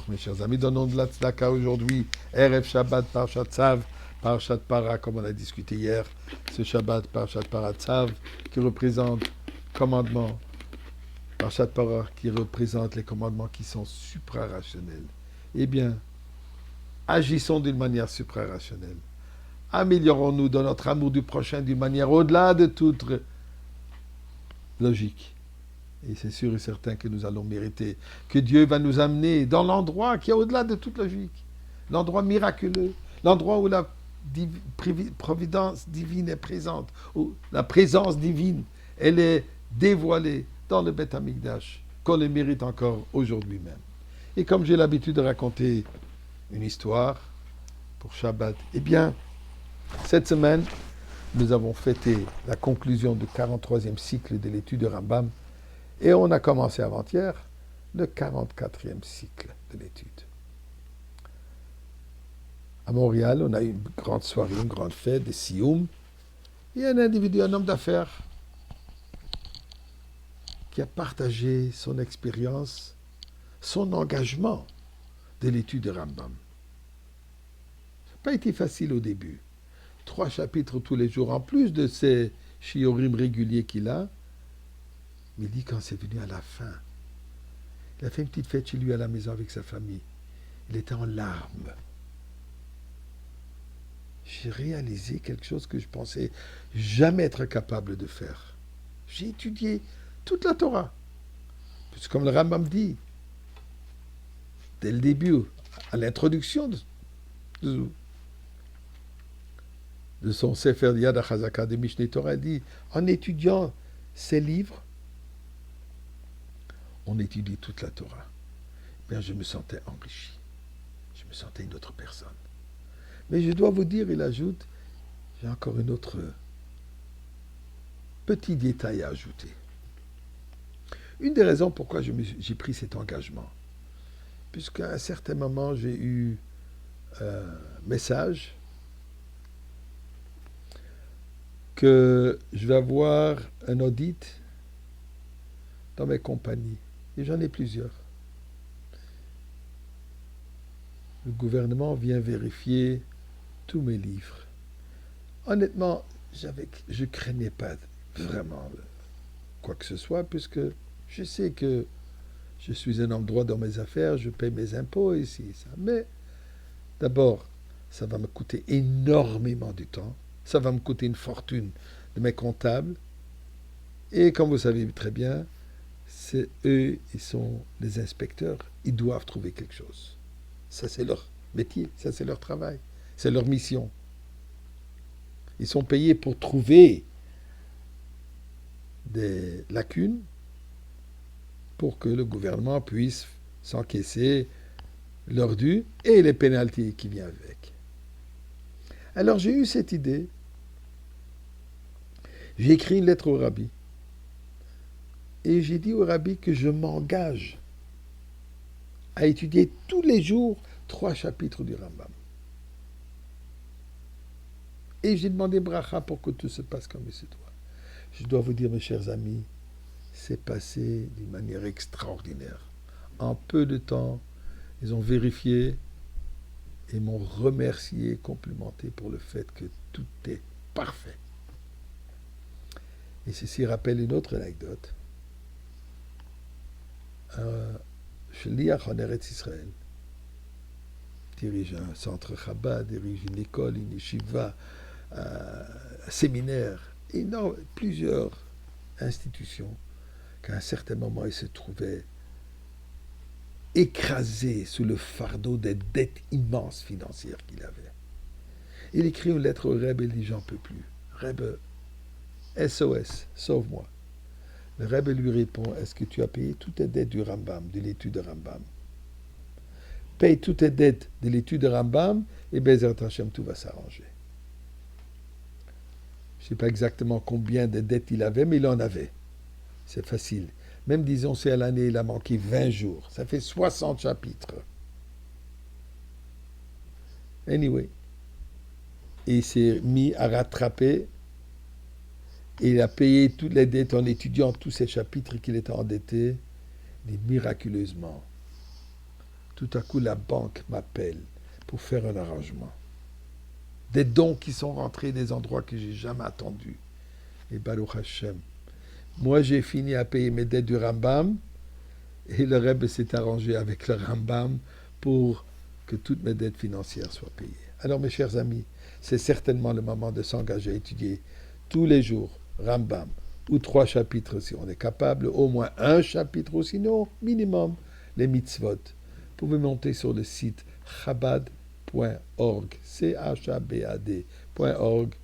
Mes chers amis, donnons de la tzedaka aujourd'hui. Erev Shabbat, Parshat Tzav, Parshat Para, comme on a discuté hier. Ce Shabbat, Parshat Para Tzav, qui représente commandement. Parshat Para, qui représente les commandements qui sont suprarationnels. Eh bien, agissons d'une manière suprarationnelle. Améliorons-nous dans notre amour du prochain d'une manière au-delà de toute logique. Et c'est sûr et certain que nous allons mériter, que Dieu va nous amener dans l'endroit qui est au-delà de toute logique, l'endroit miraculeux, l'endroit où la providence divine est présente, où la présence divine, elle est dévoilée dans le Beth Amikdash, qu'on le mérite encore aujourd'hui même. Et comme j'ai l'habitude de raconter une histoire pour Shabbat, eh bien, cette semaine, nous avons fêté la conclusion du 43e cycle de l'étude de Rambam. Et on a commencé avant-hier le 44e cycle de l'étude. À Montréal, on a eu une grande soirée, une grande fête, des Sioum. Il y a un individu, un homme d'affaires, qui a partagé son expérience, son engagement de l'étude de Rambam. Ça n'a pas été facile au début. 3 chapitres tous les jours, en plus de ces shiurim réguliers qu'il a. Mais il dit quand c'est venu à la fin, il a fait une petite fête chez lui à la maison avec sa famille. Il était en larmes. J'ai réalisé quelque chose que je pensais jamais être capable de faire. J'ai étudié toute la Torah. Parce que comme le Rambam dit, dès le début, à l'introduction de son Sefer Yad HaChazaka de Mishneh Torah, il dit, en étudiant ces livres, on étudie toute la Torah. Bien, je me sentais enrichi. Je me sentais une autre personne. Mais je dois vous dire, il ajoute, j'ai encore une autre petit détail à ajouter. Une des raisons pourquoi j'ai pris cet engagement, puisqu'à un certain moment, j'ai eu un message que je vais avoir un audit dans mes compagnies. Et j'en ai plusieurs. Le gouvernement vient vérifier tous mes livres. Honnêtement, je craignais pas vraiment quoi que ce soit, puisque je sais que je suis un homme droit dans mes affaires, je paye mes impôts ici et ça. Mais d'abord, ça va me coûter énormément du temps. Ça va me coûter une fortune de mes comptables. Et comme vous savez très bien, c'est eux, ils sont les inspecteurs, ils doivent trouver quelque chose. Ça, c'est leur métier, ça, c'est leur travail, c'est leur mission. Ils sont payés pour trouver des lacunes pour que le gouvernement puisse s'encaisser leur dû et les pénalités qui viennent avec. Alors j'ai eu cette idée. J'ai écrit une lettre au rabbi. Et j'ai dit au rabbi que je m'engage à étudier tous les jours 3 chapitres du Rambam. Et j'ai demandé bracha pour que tout se passe comme il se doit. Je dois vous dire, mes chers amis, c'est passé d'une manière extraordinaire. En peu de temps, ils ont vérifié et m'ont remercié, complimenté pour le fait que tout est parfait. Et ceci rappelle une autre anecdote. Un shliach en Eretz Israël dirige un centre Chabad, dirige une école, une yeshiva, un séminaire, énorme, plusieurs institutions, qu'à un certain moment, il se trouvait écrasé sous le fardeau des dettes immenses financières qu'il avait. Il écrit une lettre au Rebbe et il dit, j'en peux plus. Rebbe, SOS, sauve-moi. Le Rebbe lui répond, est-ce que tu as payé toutes tes dettes du Rambam, de l'étude de Rambam? Paye toutes tes dettes de l'étude de Rambam et Bezrat Hashem, tout va s'arranger. Je ne sais pas exactement combien de dettes il avait, mais il en avait. C'est facile. Même disons, c'est à l'année, il a manqué 20 jours. Ça fait 60 chapitres. Anyway. Et il s'est mis à rattraper. Et il a payé toutes les dettes en étudiant tous ces chapitres qu'il était endetté. Et miraculeusement, Tout à coup, la banque m'appelle pour faire un arrangement. Des dons qui sont rentrés des endroits que j'ai jamais attendus. Et Baruch Hashem. Moi, j'ai fini à payer mes dettes du Rambam et le Rebbe s'est arrangé avec le Rambam pour que toutes mes dettes financières soient payées. Alors, mes chers amis, c'est certainement le moment de s'engager à étudier tous les jours Rambam, ou 3 chapitres si on est capable, au moins un chapitre ou sinon, minimum, les mitzvot. Vous pouvez monter sur le site chabad.org, chabad.org,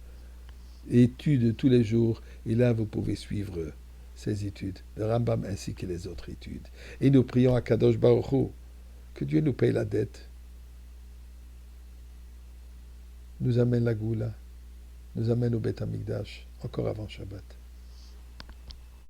études tous les jours, et là vous pouvez suivre ces études, le Rambam ainsi que les autres études. Et nous prions à Kadosh Baruch Hu, que Dieu nous paye la dette, nous amène la Goula, nous amène au Beth Amikdash, encore avant Shabbat.